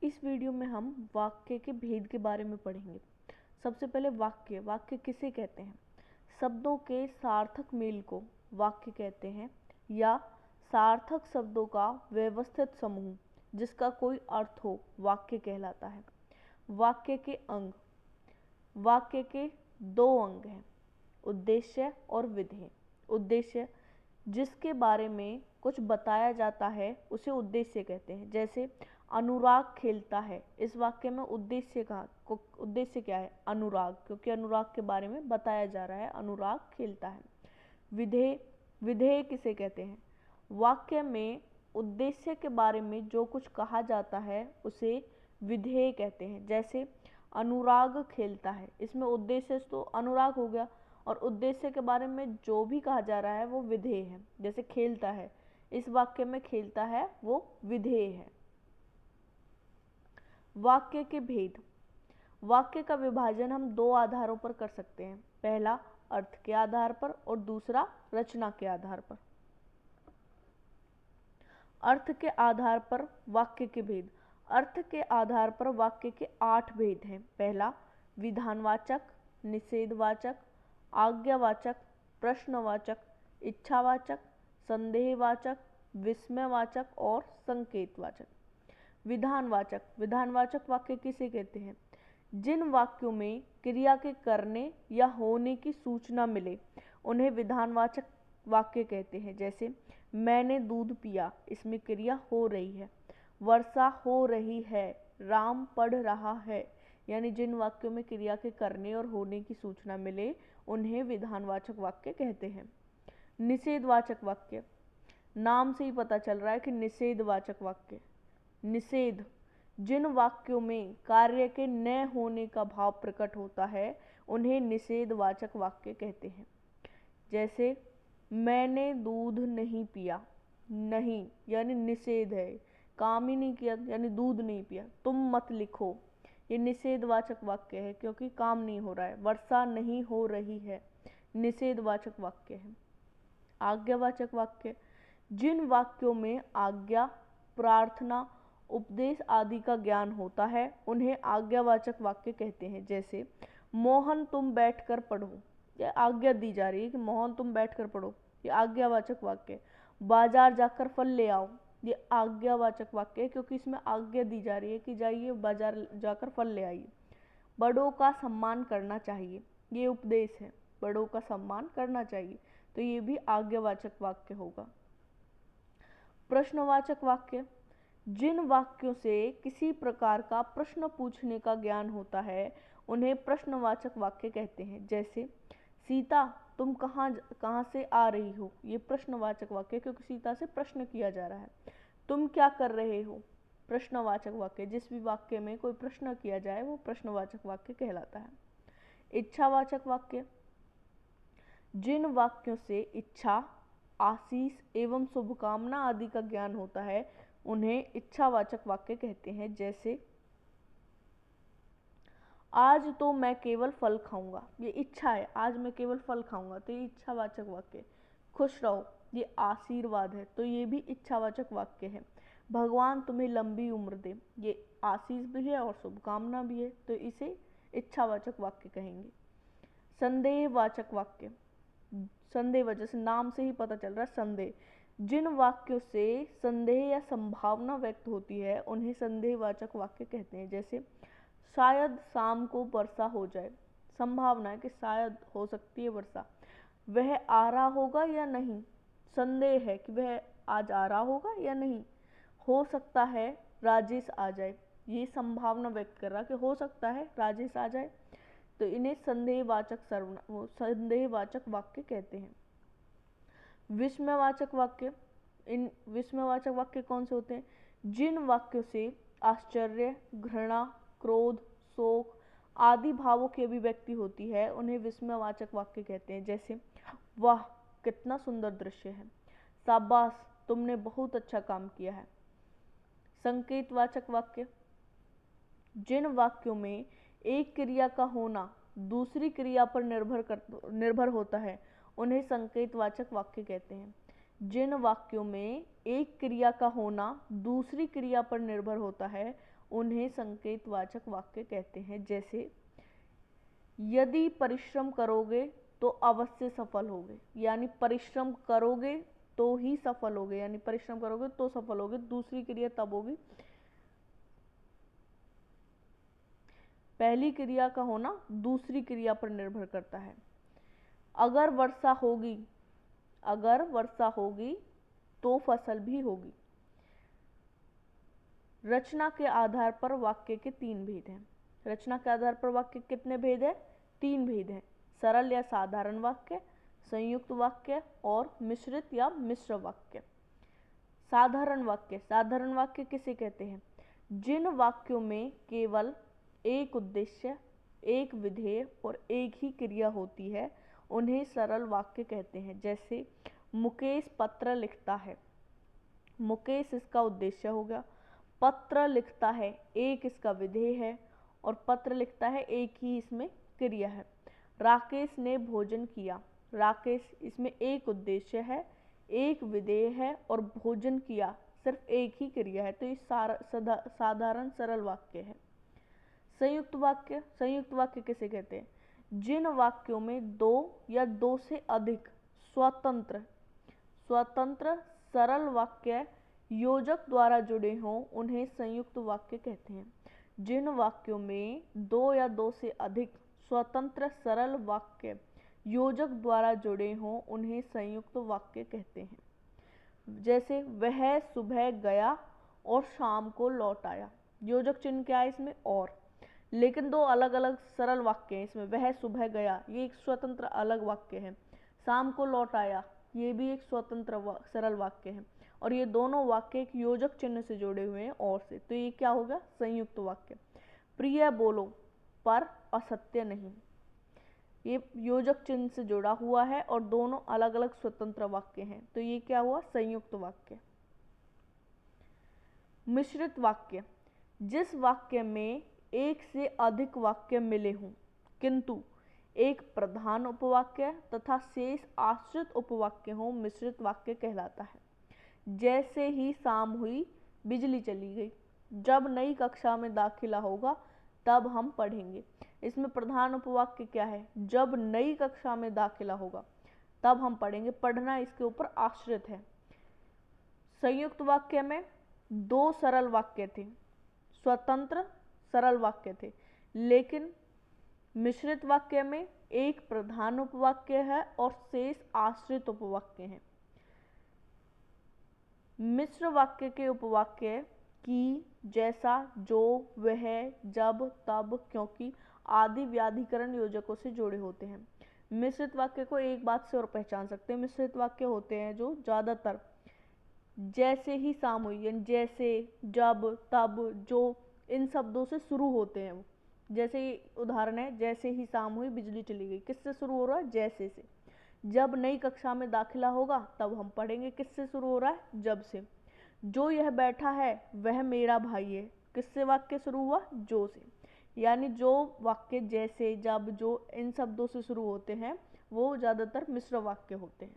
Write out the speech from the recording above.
इस वीडियो में हम वाक्य के भेद के बारे में पढ़ेंगे। सबसे पहले वाक्य किसे कहते हैं? शब्दों के सार्थक मेल को वाक्य कहते हैं, या सार्थक शब्दों का व्यवस्थित समूह जिसका कोई अर्थ हो वाक्य कहलाता है। वाक्य के अंग। वाक्य के दो अंग हैं, उद्देश्य और विधेय। उद्देश्य जिसके बारे में कुछ बताया जाता है उसे उद्देश्य कहते हैं। जैसे अनुराग खेलता है, इस वाक्य में उद्देश्य क्या है? अनुराग, क्योंकि अनुराग के बारे में बताया जा रहा है, अनुराग खेलता है। विधेय किसे कहते हैं? वाक्य में उद्देश्य के बारे में जो कुछ कहा जाता है उसे विधेय कहते हैं। जैसे अनुराग खेलता है, इसमें उद्देश्य तो अनुराग हो गया और उद्देश्य के बारे में जो भी कहा जा रहा है वो विधेय है। जैसे खेलता है, इस वाक्य में खेलता है वो विधेय है। वाक्य के भेद। वाक्य का विभाजन हम दो आधारों पर कर सकते हैं। पहला अर्थ के आधार पर और दूसरा रचना के आधार पर। अर्थ के आधार पर वाक्य के भेद। अर्थ के आधार पर वाक्य के 8 भेद हैं। पहला विधानवाचक, निषेधवाचक, आज्ञावाचक, प्रश्नवाचक, इच्छावाचक, संदेहवाचक, विस्मयवाचक और संकेतवाचक। विधानवाचक वाक्य किसे कहते हैं? जिन वाक्यों में क्रिया के करने या होने की सूचना मिले उन्हें विधानवाचक वाक्य कहते हैं। जैसे मैंने दूध पिया, इसमें क्रिया हो रही है। वर्षा हो रही है, राम पढ़ रहा है। यानी जिन वाक्यों में क्रिया के करने और होने की सूचना मिले उन्हें विधानवाचक वाक्य कहते हैं। निषेधवाचक वाक्य, नाम से ही पता चल रहा है कि निषेधवाचक वाक्य। निषेध जिन वाक्यों में कार्य के न होने का भाव प्रकट होता है उन्हें निषेधवाचक वाक्य कहते हैं। जैसे मैंने दूध नहीं पिया, नहीं यानी निषेध है, काम ही नहीं किया यानी दूध नहीं पिया। तुम मत लिखो, ये निषेधवाचक वाक्य है क्योंकि काम नहीं हो रहा है। वर्षा नहीं हो रही है, निषेधवाचक वाक्य है। आज्ञावाचक वाक्य, जिन वाक्यों में आज्ञा, प्रार्थना, उपदेश आदि का ज्ञान होता है उन्हें आज्ञावाचक वाक्य कहते हैं। जैसे मोहन तुम बैठकर पढ़ो, ये आज्ञा दी जा रही है कि मोहन तुम बैठकर पढ़ो, ये आज्ञावाचक वाक्य। बाजार जाकर फल ले आओ, ये आज्ञावाचक वाक्य है क्योंकि इसमें आज्ञा दी जा रही है कि जाइए बाजार जाकर फल ले आइए। बड़ों का सम्मान करना चाहिए, ये उपदेश है, बड़ों का सम्मान करना चाहिए, तो ये भी आज्ञावाचक वाक्य होगा। प्रश्नवाचक वाक्य, जिन वाक्यों से किसी प्रकार का प्रश्न पूछने का ज्ञान होता है उन्हें प्रश्नवाचक वाक्य कहते हैं। जैसे सीता तुम कहाँ से आ रही हो, ये प्रश्नवाचक वाक्य क्योंकि सीता से प्रश्न किया जा रहा है। तुम क्या कर रहे हो, प्रश्नवाचक वाक्य। जिस भी वाक्य में कोई प्रश्न किया जाए वो प्रश्नवाचक वाक्य कहलाता है। इच्छावाचक वाक्य, जिन वाक्यों से इच्छा, आशीष एवं शुभकामना आदि का ज्ञान होता है उन्हें इच्छावाचक वाक्य कहते हैं। जैसे आज तो मैं केवल फल खाऊंगा, ये इच्छा है, आज मैं केवल फल खाऊंगा, तो ये इच्छावाचक वाक्य। खुश रहो, ये आशीर्वाद है, तो ये भी इच्छावाचक वाक्य है। भगवान तुम्हें लंबी उम्र दे, ये आशीष भी है और शुभकामना भी है, तो इसे इच्छावाचक वाक्य कहेंगे। संदेहवाचक वाक्य, संदेह वजह से नाम से ही पता चल रहा है संदेह, जिन वाक्यों से संदेह या संभावना व्यक्त होती है उन्हें संदेहवाचक वाक्य कहते हैं। जैसे शायद शाम को वर्षा हो जाए, संभावना है कि शायद हो सकती है वर्षा। वह आ रहा होगा या नहीं, संदेह है कि वह आज आ रहा होगा या नहीं। हो सकता है राजेश आ जाए, ये संभावना व्यक्त कर रहा कि हो सकता है राजेश आ जाए, तो इन्हें संदेहवाचक वाक्य कहते हैं। विस्मयवाचक वाक्य, इन विस्मयवाचक वाक्य कौन से होते हैं? जिन वाक्यों से आश्चर्य, घृणा, क्रोध, शोक आदि भावों की अभिव्यक्ति होती है उन्हें विस्मयवाचक वाक्य कहते हैं। जैसे वाह कितना सुंदर दृश्य है, शाबाश तुमने बहुत अच्छा काम किया है। संकेतवाचक वाक्य, जिन वाक्यों में एक क्रिया का होना दूसरी क्रिया पर निर्भर होता है उन्हें संकेतवाचक वाक्य कहते हैं। जिन वाक्यों में एक क्रिया का होना दूसरी क्रिया पर निर्भर होता है उन्हें संकेतवाचक वाक्य कहते हैं। जैसे यदि परिश्रम करोगे तो अवश्य सफल होगे, यानी परिश्रम करोगे तो ही सफल होगे, यानी परिश्रम करोगे तो सफल होगे। दूसरी क्रिया तब होगी, पहली क्रिया का होना दूसरी क्रिया पर निर्भर करता है। अगर वर्षा होगी, अगर वर्षा होगी तो फसल भी होगी। रचना के आधार पर वाक्य के 3 भेद हैं। रचना के आधार पर वाक्य कितने भेद है? 3 भेद हैं। सरल या साधारण वाक्य, संयुक्त वाक्य और मिश्रित या मिश्र वाक्य। साधारण वाक्य, साधारण वाक्य किसे कहते हैं? जिन वाक्यों में केवल एक उद्देश्य, एक विधेय और एक ही क्रिया होती है उन्हें सरल वाक्य कहते हैं। जैसे मुकेश पत्र लिखता है, मुकेश इसका उद्देश्य हो गया, पत्र लिखता है एक इसका विधेय है और पत्र लिखता है एक ही इसमें क्रिया है। राकेश ने भोजन किया, राकेश इसमें एक उद्देश्य है, एक विधेय है और भोजन किया सिर्फ एक ही क्रिया है, तो ये साधारण सरल वाक्य है। संयुक्त वाक्य, संयुक्त वाक्य किसे कहते हैं? जिन वाक्यों में 2 या 2 से अधिक स्वतंत्र स्वतंत्र सरल वाक्य योजक द्वारा जुड़े हों उन्हें संयुक्त वाक्य कहते हैं। जिन वाक्यों में 2 या 2 से अधिक स्वतंत्र सरल वाक्य योजक द्वारा जुड़े हों उन्हें संयुक्त वाक्य कहते हैं। जैसे वह सुबह गया और शाम को लौट आया, योजक चिन्ह क्या है इसमें? और, लेकिन 2 अलग अलग सरल वाक्य हैं इसमें। वह सुबह गया ये एक स्वतंत्र अलग वाक्य है, शाम को लौट आया ये भी एक स्वतंत्र सरल वाक्य है, और ये दोनों वाक्य एक योजक चिन्ह से जुड़े हुए हैं और से, तो ये क्या होगा? संयुक्त वाक्य। प्रिय बोलो पर असत्य नहीं, ये योजक चिन्ह से जुड़ा हुआ है और दोनों अलग अलग स्वतंत्र वाक्य हैं, तो ये क्या हुआ? संयुक्त वाक्य। मिश्रित वाक्य, जिस वाक्य में एक से अधिक वाक्य मिले हों किंतु एक प्रधान उपवाक्य तथा शेष आश्रित उपवाक्य हों, मिश्रित वाक्य कहलाता है। जैसे ही शाम हुई बिजली चली गई, जब नई कक्षा में दाखिला होगा तब हम पढ़ेंगे। इसमें प्रधान उपवाक्य क्या है? जब नई कक्षा में दाखिला होगा तब हम पढ़ेंगे, पढ़ना इसके ऊपर आश्रित है। संयुक्त वाक्य में 2 सरल वाक्य थे, स्वतंत्र सरल वाक्य थे, लेकिन मिश्रित वाक्य में एक प्रधान उपवाक्य है और शेष आश्रित उपवाक्य हैं। मिश्र वाक्य के उपवाक्य की, जैसा, जो, वह, जब, तब, क्योंकि आदि व्याधिकरण योजकों से जुड़े होते हैं। मिश्रित वाक्य को एक बात से और पहचान सकते हैं, मिश्रित वाक्य होते हैं जो ज्यादातर जैसे ही शाम हुई, यानी जैसे, जब, तब, जो, इन शब्दों से शुरू होते हैं। वो जैसे उदाहरण है, जैसे ही शाम हुई बिजली चली गई, किससे शुरू हो रहा है? जैसे से। जब नई कक्षा में दाखिला होगा तब हम पढ़ेंगे, किससे शुरू हो रहा है? जब से। जो यह बैठा है वह मेरा भाई है, किससे वाक्य शुरू हुआ? जो से। यानी जो वाक्य जैसे, जब, जो इन शब्दों से शुरू होते हैं वो ज्यादातर मिश्र वाक्य होते हैं।